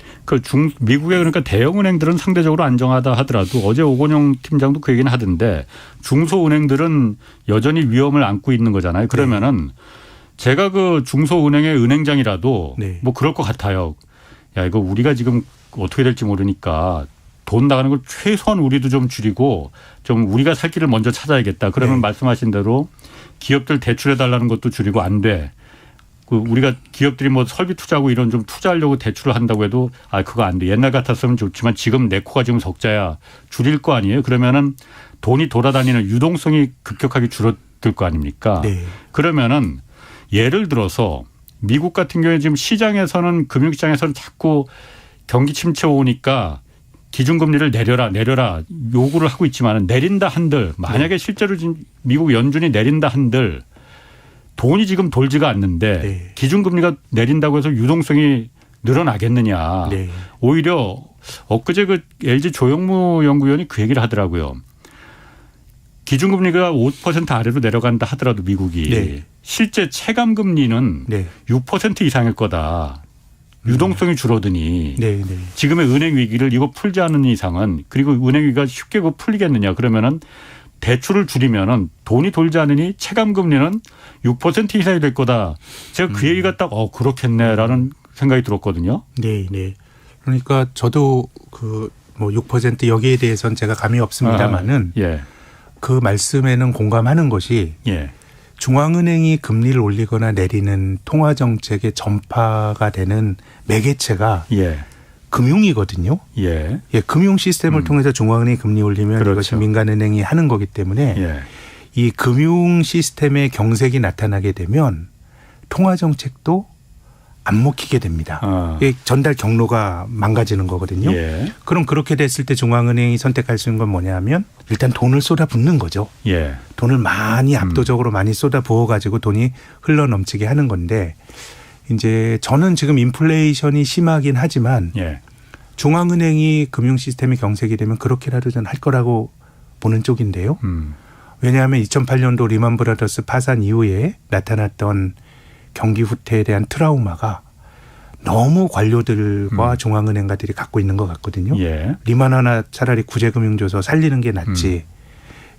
미국의 그러니까 대형 은행들은 상대적으로 안정하다 하더라도 어제 오건영 팀장도 그 얘기는 하던데 중소은행들은 여전히 위험을 안고 있는 거잖아요. 그러면은 제가 그 중소은행의 은행장이라도 네. 뭐 그럴 것 같아요. 야, 이거 우리가 지금 어떻게 될지 모르니까 돈 나가는 걸 최소한 우리도 좀 줄이고 좀 우리가 살 길을 먼저 찾아야겠다. 그러면 네. 말씀하신 대로 기업들 대출해달라는 것도 줄이고 안 돼. 우리가 기업들이 뭐 설비 투자하고 이런 좀 투자하려고 대출을 한다고 해도 그거 안 돼. 옛날 같았으면 좋지만 지금 내 코가 지금 적자야. 줄일 거 아니에요. 그러면은 돈이 돌아다니는 유동성이 급격하게 줄어들 거 아닙니까? 네. 그러면은 예를 들어서 미국 같은 경우에 지금 시장에서는 금융시장에서는 자꾸 경기 침체 오니까 기준금리를 내려라 요구를 하고 있지만 내린다 한들 만약에 실제로 지금 미국 연준이 내린다 한들 돈이 지금 돌지가 않는데 네. 기준금리가 내린다고 해서 유동성이 늘어나겠느냐. 네. 오히려 엊그제 그 LG 조영무 연구위원이 그 얘기를 하더라고요. 기준금리가 5% 아래로 내려간다 하더라도 미국이 네. 실제 체감금리는 네. 6% 이상일 거다. 유동성이 줄어드니 네. 네. 지금의 은행 위기를 이거 풀지 않는 이상은 그리고 은행 위기가 쉽게 풀리겠느냐. 그러면은 대출을 줄이면은 돈이 돌지 않으니 체감금리는 6% 이상이 될 거다. 제가 그 얘기가 딱 그렇겠네라는 생각이 들었거든요. 네, 네. 그러니까 저도 그 뭐 6% 여기에 대해서는 제가 감이 없습니다만은 예. 그 말씀에는 공감하는 것이 예. 중앙은행이 금리를 올리거나 내리는 통화 정책의 전파가 되는 매개체가 예. 금융이거든요. 예. 예, 금융 시스템을 통해서 중앙은행이 금리 올리면 그렇죠. 이것이 민간은행이 하는 거기 때문에 예. 이 금융 시스템의 경색이 나타나게 되면 통화 정책도 안 먹히게 됩니다. 예, 전달 경로가 망가지는 거거든요. 예. 그럼 그렇게 됐을 때 중앙은행이 선택할 수 있는 건 뭐냐면 일단 돈을 쏟아붓는 거죠. 예. 돈을 많이 압도적으로 많이 쏟아부어 가지고 돈이 흘러넘치게 하는 건데 이제 저는 지금 인플레이션이 심하긴 하지만 예. 중앙은행이 금융 시스템이 경색이 되면 그렇게라도 전 할 거라고 보는 쪽인데요. 왜냐하면 2008년도 리만 브라더스 파산 이후에 나타났던 경기 후퇴에 대한 트라우마가 너무 관료들과 중앙은행가들이 갖고 있는 것 같거든요. 예. 리만 하나 차라리 구제금융 줘서 살리는 게 낫지.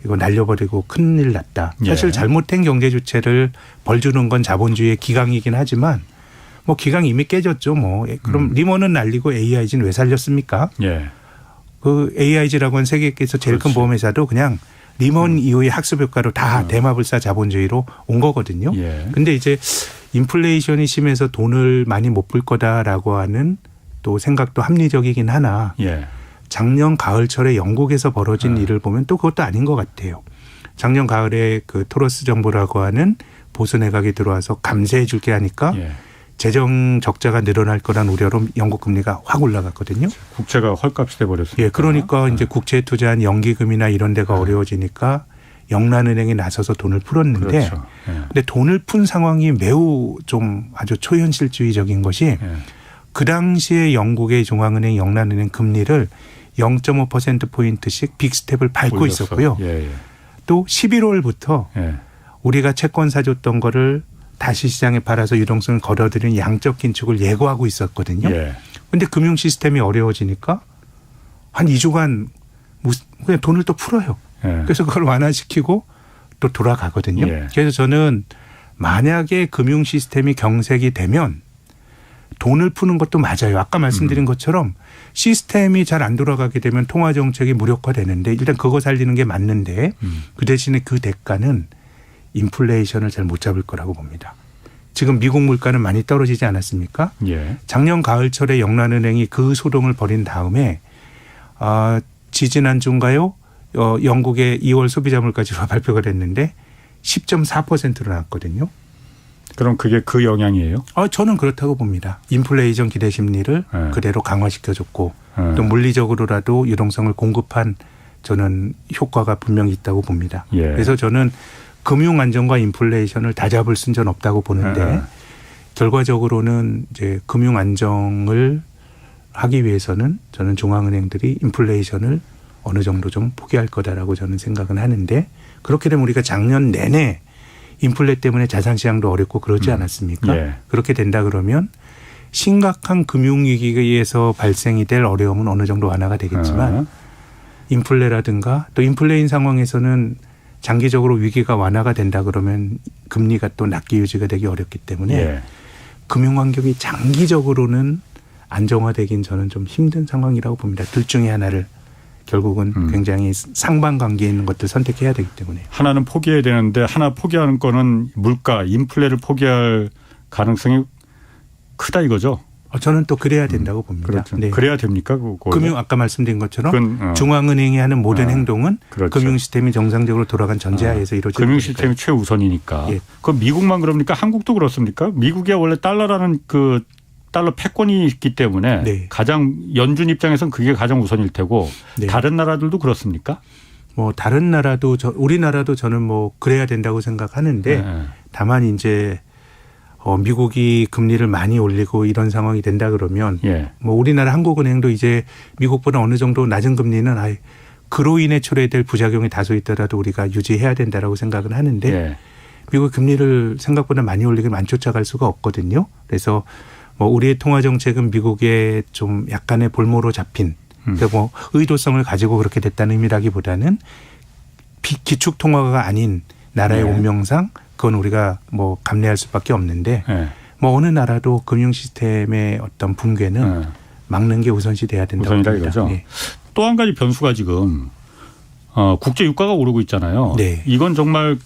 이거 날려버리고 큰일 났다. 사실 예. 잘못된 경제 주체를 벌 주는 건 자본주의의 기강이긴 하지만 뭐 기강 이미 깨졌죠. 뭐 그럼 리먼은 날리고 AIG는 왜 살렸습니까? 예. 그 AIG라고 하는 세계에서 제일 큰 그렇지. 보험회사도 그냥 리먼 이후의 학습 효과로 다 대마불사 자본주의로 온 거거든요. 예. 근데 이제 인플레이션이 심해서 돈을 많이 못 벌 거다라고 하는 또 생각도 합리적이긴 하나 예. 작년 가을철에 영국에서 벌어진 일을 보면 또 그것도 아닌 것 같아요. 작년 가을에 그 토러스 정부라고 하는 보수 내각이 들어와서 감세해 줄게 하니까 예. 재정 적자가 늘어날 거란 우려로 영국 금리가 확 올라갔거든요. 국채가 헐값이 돼버렸어요. 예, 그러니까 이제 국채에 투자한 연기금이나 이런 데가 어려워지니까 영란은행이 나서서 돈을 풀었는데 그렇죠. 예. 근데 돈을 푼 상황이 매우 좀 아주 초현실주의적인 것이 예. 그 당시에 영국의 중앙은행 영란은행 금리를 0.5%포인트씩 빅스텝을 밟고 올렸어. 있었고요. 예. 예. 또 11월부터 예. 우리가 채권 사줬던 거를 다시 시장에 팔아서 유동성을 걸어들이는 양적 긴축을 예고하고 있었거든요. 그런데 금융 시스템이 어려워지니까 한 2주간 그냥 돈을 또 풀어요. 예. 그래서 그걸 완화시키고 또 돌아가거든요. 예. 그래서 저는 만약에 금융 시스템이 경색이 되면 돈을 푸는 것도 맞아요. 아까 말씀드린 것처럼 시스템이 잘 안 돌아가게 되면 통화 정책이 무력화되는데 일단 그거 살리는 게 맞는데 그 대신에 그 대가는 인플레이션을 잘 못 잡을 거라고 봅니다. 지금 미국 물가는 많이 떨어지지 않았습니까? 예. 작년 가을철에 영란은행이 그 소동을 벌인 다음에 지지난주인가요? 영국의 2월 소비자 물가지수가 발표가 됐는데 10.4%로 나왔거든요. 그럼 그게 그 영향이에요? 저는 그렇다고 봅니다. 인플레이션 기대 심리를 네. 그대로 강화시켜줬고 네. 또 물리적으로라도 유동성을 공급한 저는 효과가 분명히 있다고 봅니다. 예. 그래서 저는 금융 안정과 인플레이션을 다 잡을 순전 없다고 보는데 결과적으로는 이제 금융 안정을 하기 위해서는 저는 중앙은행들이 인플레이션을 어느 정도 좀 포기할 거다라고 저는 생각은 하는데 그렇게 되면 우리가 작년 내내 인플레 때문에 자산시장도 어렵고 그러지 않았습니까? 예. 그렇게 된다 그러면 심각한 금융위기에서 발생이 될 어려움은 어느 정도 완화가 되겠지만 인플레라든가 또 인플레인 상황에서는 장기적으로 위기가 완화가 된다 그러면 금리가 또 낮게 유지가 되기 어렵기 때문에 예. 금융환경이 장기적으로는 안정화되긴 저는 좀 힘든 상황이라고 봅니다. 둘 중에 하나를 결국은 굉장히 상반관계에 있는 것들 선택해야 되기 때문에. 하나는 포기해야 되는데 하나 포기하는 거는 물가, 인플레를 포기할 가능성이 크다 이거죠? 저는 또 그래야 된다고 봅니다. 그렇죠. 네. 그래야 됩니까? 금융 아까 말씀드린 것처럼 중앙은행이 하는 모든 행동은 그렇죠. 금융 시스템이 정상적으로 돌아간 전제하에서 이루어지는 금융 시스템이 최우선이니까. 예. 그 미국만 그럽니까? 한국도 그렇습니까? 미국에 원래 달러라는 그 달러 패권이 있기 때문에 네. 가장 연준 입장에서는 그게 가장 우선일 테고 네. 다른 나라들도 그렇습니까? 뭐 다른 나라도 우리나라도 저는 뭐 그래야 된다고 생각하는데 네. 다만 이제 미국이 금리를 많이 올리고 이런 상황이 된다 그러면 예. 뭐 우리나라 한국은행도 이제 미국보다 어느 정도 낮은 금리는 그로 인해 초래될 부작용이 다소 있더라도 우리가 유지해야 된다라고 생각은 하는데 예. 미국 금리를 생각보다 많이 올리면 안 쫓아갈 수가 없거든요. 그래서 뭐 우리의 통화 정책은 미국의 좀 약간의 볼모로 잡힌 그러니까 뭐 의도성을 가지고 그렇게 됐다는 의미라기보다는 기축 통화가 아닌 나라의 네. 운명상 그건 우리가 뭐 감내할 수밖에 없는데 네. 뭐 어느 나라도 금융 시스템의 어떤 붕괴는 막는 게 우선시 돼야 된다고 우선이다 봅니다. 이거죠. 네. 또 한 가지 변수가 지금 국제 유가가 오르고 있잖아요. 네. 이건 정말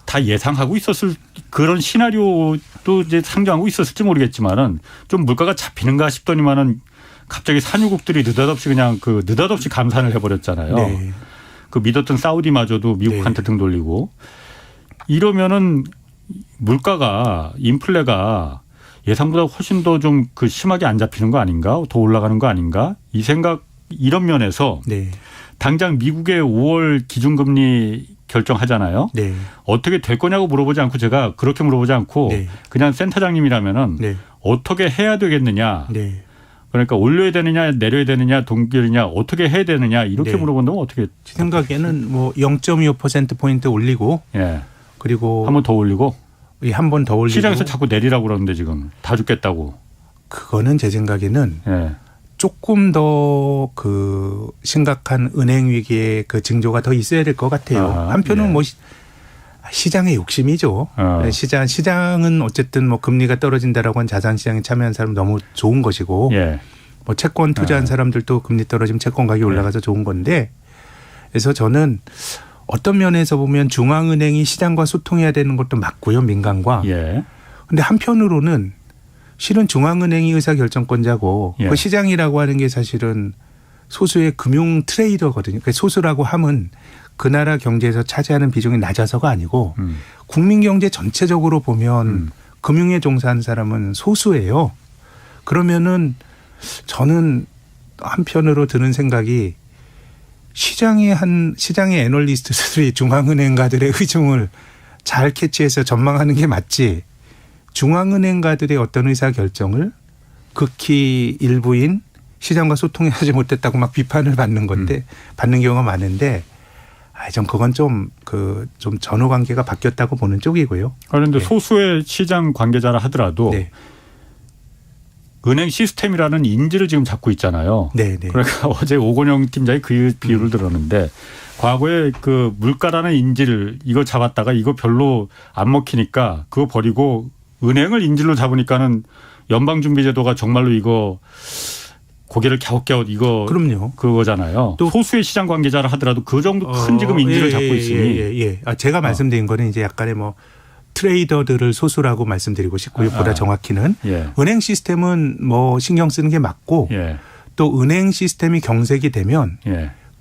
다 예상하고 있었을 그런 시나리오도 이제 상정하고 있었을지 모르겠지만은 좀 물가가 잡히는가 싶더니만은 갑자기 산유국들이 느닷없이 감산을 해버렸잖아요. 네. 그 믿었던 사우디마저도 미국한테 등 돌리고 이러면은 물가가 인플레가 예상보다 훨씬 더 좀 심하게 안 잡히는 거 아닌가? 더 올라가는 거 아닌가? 이런 면에서 네. 당장 미국의 5월 기준금리 결정하잖아요. 네. 어떻게 될 거냐고 물어보지 않고 제가 그렇게 물어보지 않고 네. 그냥 센터장님이라면은 네. 어떻게 해야 되겠느냐. 네. 그러니까 올려야 되느냐 내려야 되느냐 동결이냐 어떻게 해야 되느냐 이렇게 네. 물어본다면 어떻게. 제 생각에는 뭐 0.25%포인트 올리고 예. 그리고 한 번 더 올리고. 한 번 더 올리고. 시장에서 자꾸 내리라고 그러는데 지금 다 죽겠다고. 그거는 제 생각에는 예. 조금 더 심각한 은행 위기의 그 징조가 더 있어야 될 것 같아요. 한편은 뭐 시장의 욕심이죠. 시장은 어쨌든 뭐 금리가 떨어진다라고 한 자산 시장에 참여한 사람 너무 좋은 것이고 예. 뭐 채권 투자한 사람들도 금리 떨어지면 채권 가격이 올라가서 좋은 건데 그래서 저는 어떤 면에서 보면 중앙은행이 시장과 소통해야 되는 것도 맞고요. 민간과. 예. 근데 한편으로는 실은 중앙은행이 의사결정권자고 예. 그 시장이라고 하는 게 사실은 소수의 금융 트레이더거든요. 그러니까 소수라고 함은 그 나라 경제에서 차지하는 비중이 낮아서가 아니고 국민 경제 전체적으로 보면 금융에 종사하는 사람은 소수예요. 그러면은 저는 한편으로 드는 생각이 시장의 애널리스트들이 중앙은행가들의 의중을 잘 캐치해서 전망하는 게 맞지. 중앙은행가들의 어떤 의사결정을 극히 일부인 시장과 소통하지 못했다고 막 비판을 받는 경우가 많은데, 좀 그건 좀 전후 관계가 바뀌었다고 보는 쪽이고요. 그런데 네. 소수의 시장 관계자라 하더라도 네. 은행 시스템이라는 인지를 지금 잡고 있잖아요. 네, 네. 그러니까 어제 오건영 팀장이 그 비유를 들었는데 과거에 그 물가라는 인지를 이거 잡았다가 이거 별로 안 먹히니까 그거 버리고 은행을 인질로 잡으니까는 연방준비제도가 정말로 이거 고개를 갸웃갸웃 이거 그럼요. 그거잖아요. 또 소수의 시장 관계자라 하더라도 그 정도 큰 지금 인질을 잡고 있으니. 제가 말씀드린 거는 이제 약간의 뭐 트레이더들을 소수라고 말씀드리고 싶고요. 보다 정확히는 은행 시스템은 뭐 신경 쓰는 게 맞고 또 은행 시스템이 경색이 되면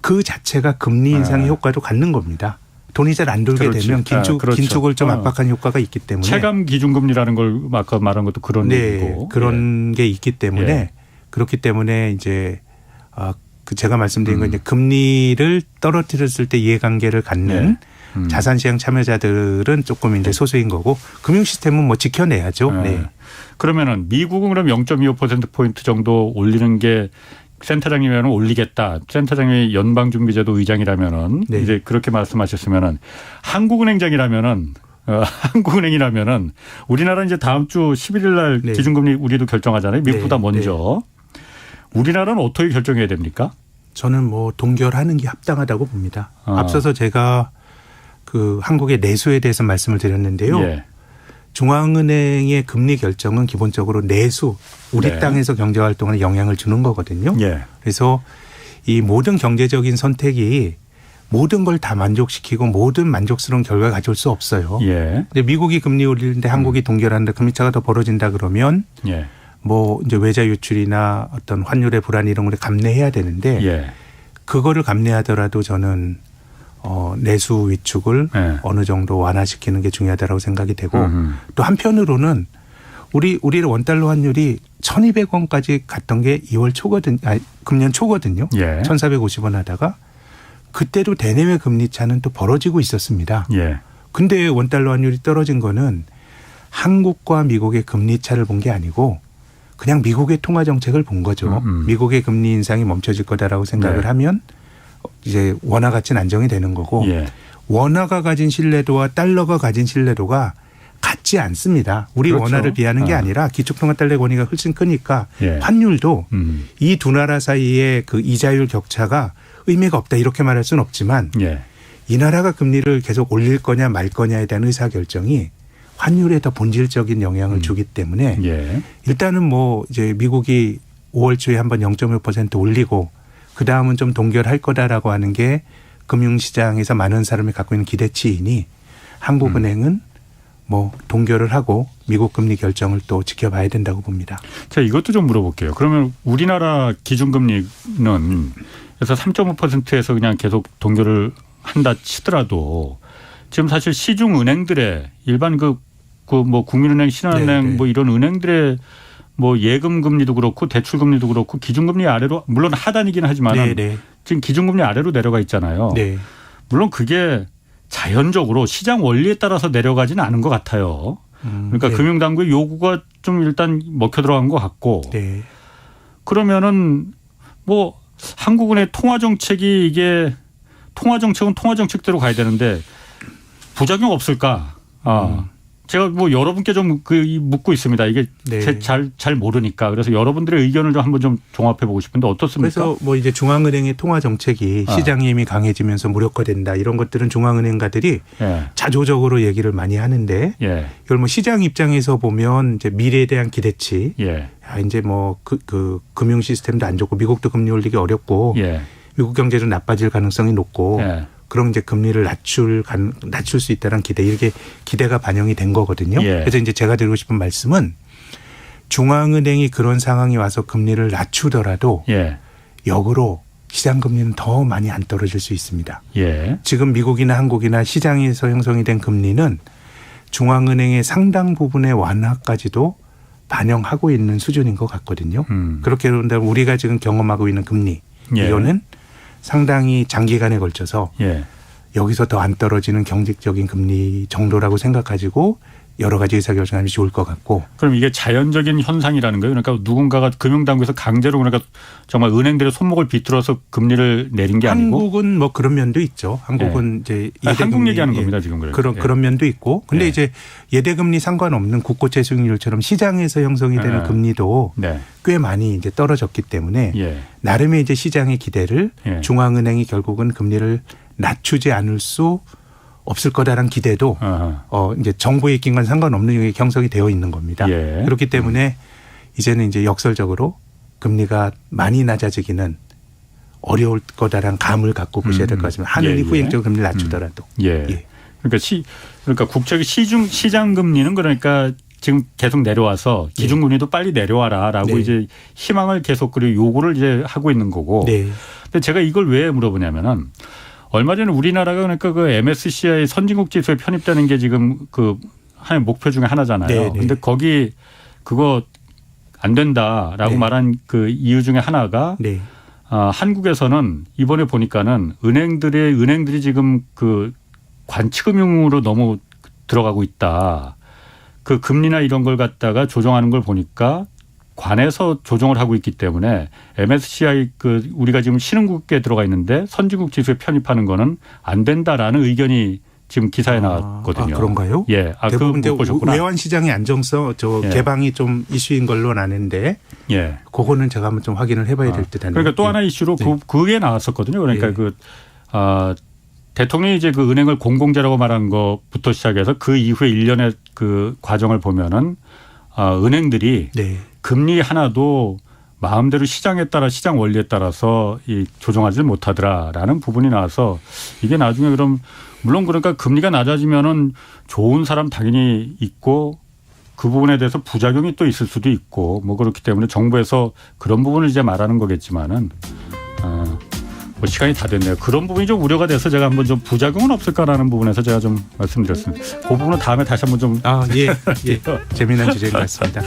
그 자체가 금리 인상의 효과도 갖는 겁니다. 돈이 잘 안 돌게 되면 긴축을 좀 압박하는 효과가 있기 때문에. 체감 기준금리라는 걸 아까 말한 것도 그런 얘기고. 그런 게 있기 때문에 그렇기 때문에 이제 제가 말씀드린 건 이제 금리를 떨어뜨렸을 때 이해관계를 갖는 자산시장 참여자들은 조금 이제 소수인 거고 금융시스템은 뭐 지켜내야죠. 그러면은 미국은 그럼 0.25%포인트 정도 올리는 게 센터장이면 올리겠다. 센터장이 연방준비제도 의장이라면은 이제 그렇게 말씀하셨으면은 한국은행장이라면은 한국은행이라면은 우리나라 이제 다음 주 11일 날 기준금리 우리도 결정하잖아요. 미국보다 먼저. 우리나라는 어떻게 결정해야 됩니까? 저는 뭐 동결하는 게 합당하다고 봅니다. 앞서서 제가 그 한국의 내수에 대해서 말씀을 드렸는데요. 중앙은행의 금리 결정은 기본적으로 내수, 우리 땅에서 경제활동에 영향을 주는 거거든요. 그래서 이 모든 경제적인 선택이 모든 걸 다 만족시키고 모든 만족스러운 결과를 가져올 수 없어요. 근데 미국이 금리 올리는데 한국이 동결하는데 금리차가 더 벌어진다 그러면 뭐 이제 외자 유출이나 어떤 환율의 불안 이런 걸 감내해야 되는데 그거를 감내하더라도 저는 내수 위축을 어느 정도 완화시키는 게 중요하다고 생각이 되고 또 한편으로는 우리의 원달러 환율이 1,200원까지 갔던 게 2월 초거든, 금년 초거든요. 1,450원 하다가 그때도 대내외 금리 차는 또 벌어지고 있었습니다. 근데 원달러 환율이 떨어진 거는 한국과 미국의 금리 차를 본 게 아니고 그냥 미국의 통화 정책을 본 거죠. 미국의 금리 인상이 멈춰질 거다라고 생각을 하면 이제 원화 가치는 안정이 되는 거고 원화가 가진 신뢰도와 달러가 가진 신뢰도가 같지 않습니다. 우리 원화를 비하는 게 아니라 기축통화 달러의 권위가 훨씬 크니까 환율도 이 두 나라 사이의 그 이자율 격차가 의미가 없다 이렇게 말할 수는 없지만 이 나라가 금리를 계속 올릴 거냐 말 거냐에 대한 의사결정이 환율에 더 본질적인 영향을 주기 때문에 일단은 뭐 이제 미국이 5월 초에 한번 0.5% 올리고 그다음은 좀 동결할 거다라고 하는 게 금융시장에서 많은 사람이 갖고 있는 기대치이니 한국은행은 뭐 동결을 하고 미국 금리 결정을 또 지켜봐야 된다고 봅니다. 자, 이것도 좀 물어볼게요. 그러면 우리나라 기준금리는 그래서 3.5%에서 그냥 계속 동결을 한다 치더라도 지금 사실 시중 은행들의 일반 그 뭐 국민은행, 신한은행 뭐 이런 은행들의 뭐 예금 금리도 그렇고 대출 금리도 그렇고 기준금리 아래로 물론 하단이긴 하지만 지금 기준금리 아래로 내려가 있잖아요. 물론 그게 자연적으로 시장 원리에 따라서 내려가지는 않은 것 같아요. 그러니까 금융당국의 요구가 좀 일단 먹혀 들어간 것 같고 그러면은 뭐 한국은행 통화정책이 이게 통화정책은 통화정책대로 가야 되는데 부작용 없을까? 제가 뭐 여러분께 좀 묻고 있습니다. 이게 잘 모르니까. 그래서 여러분들의 의견을 좀 한번 좀 종합해 보고 싶은데 어떻습니까? 그래서 뭐 이제 중앙은행의 통화 정책이 시장의 힘이 강해지면서 무력화된다 이런 것들은 중앙은행가들이 자조적으로 얘기를 많이 하는데 이걸 뭐 시장 입장에서 보면 이제 미래에 대한 기대치, 이제 뭐 그 금융 시스템도 안 좋고 미국도 금리 올리기 어렵고 미국 경제도 나빠질 가능성이 높고. 그럼 이제 금리를 낮출 수 있다는 기대 이렇게 기대가 반영이 된 거거든요. 그래서 이제 제가 드리고 싶은 말씀은 중앙은행이 그런 상황이 와서 금리를 낮추더라도 역으로 시장 금리는 더 많이 안 떨어질 수 있습니다. 지금 미국이나 한국이나 시장에서 형성이 된 금리는 중앙은행의 상당 부분의 완화까지도 반영하고 있는 수준인 것 같거든요. 그렇게 본다면 우리가 지금 경험하고 있는 금리 이거는 상당히 장기간에 걸쳐서 여기서 더 안 떨어지는 경직적인 금리 정도라고 생각하시고 여러 가지 의사결정하면 좋을 것 같고. 그럼 이게 자연적인 현상이라는 거예요? 그러니까 누군가가 금융당국에서 강제로 그러니까 정말 은행들의 손목을 비틀어서 금리를 내린 게 아니고? 한국은 뭐 그런 면도 있죠. 한국은 이제 한국 얘기하는 겁니다 지금. 그런 면도 있고. 근데 이제 예대금리 상관없는 국고채 수익률처럼 시장에서 형성이 되는 금리도 꽤 많이 이제 떨어졌기 때문에 나름의 이제 시장의 기대를 중앙은행이 결국은 금리를 낮추지 않을 수 없을 거다라는 기대도 이제 정부의 입김과는 상관없는 게 형성이 되어 있는 겁니다. 예. 그렇기 때문에 이제는 이제 역설적으로 금리가 많이 낮아지기는 어려울 거다라는 감을 갖고 보셔야 될 것 같습니다. 하늘이 후행적으로 금리를 낮추더라도. 예. 그러니까 국채의 시장 금리는 그러니까 지금 계속 내려와서 기준금리도 빨리 내려와라라고 이제 희망을 계속 그리고 요구를 이제 하고 있는 거고. 근데 제가 이걸 왜 물어보냐면은 얼마 전에 우리나라가 그러니까 그 MSCI 선진국 지수에 편입되는 게 지금 그 하나의 목표 중에 하나잖아요. 근데 거기 그거 안 된다라고 말한 그 이유 중에 하나가 한국에서는 이번에 보니까는 은행들이 지금 그 관치금융으로 너무 들어가고 있다. 그 금리나 이런 걸 갖다가 조정하는 걸 보니까 관에서 조정을 하고 있기 때문에 MSCI 그 우리가 지금 신흥국에 들어가 있는데 선진국 지수에 편입하는 거는 안 된다라는 의견이 지금 기사에 나왔거든요. 그런가요? 예. 대부분 외환 시장의 안정성 개방이 좀 이슈인 걸로 아는데 그거는 제가 한번 좀 확인을 해봐야 될 듯하네요. 그러니까 또 하나 이슈로 그게 나왔었거든요. 그러니까 대통령이 이제 그 은행을 공공재라고 말한 것부터 시작해서 그 이후에 일련의 그 과정을 보면은 은행들이 금리 하나도 마음대로 시장에 따라 시장 원리에 따라서 조정하지 못하더라라는 부분이 나와서 이게 나중에 그럼 물론 그러니까 금리가 낮아지면은 좋은 사람 당연히 있고 그 부분에 대해서 부작용이 또 있을 수도 있고 뭐 그렇기 때문에 정부에서 그런 부분을 이제 말하는 거겠지만은 뭐 시간이 다 됐네요. 그런 부분이 좀 우려가 돼서 제가 한번 좀 부작용은 없을까라는 부분에서 제가 좀 말씀드렸습니다. 그 부분은 다음에 다시 한번 좀 재미난 주제인 것 같습니다.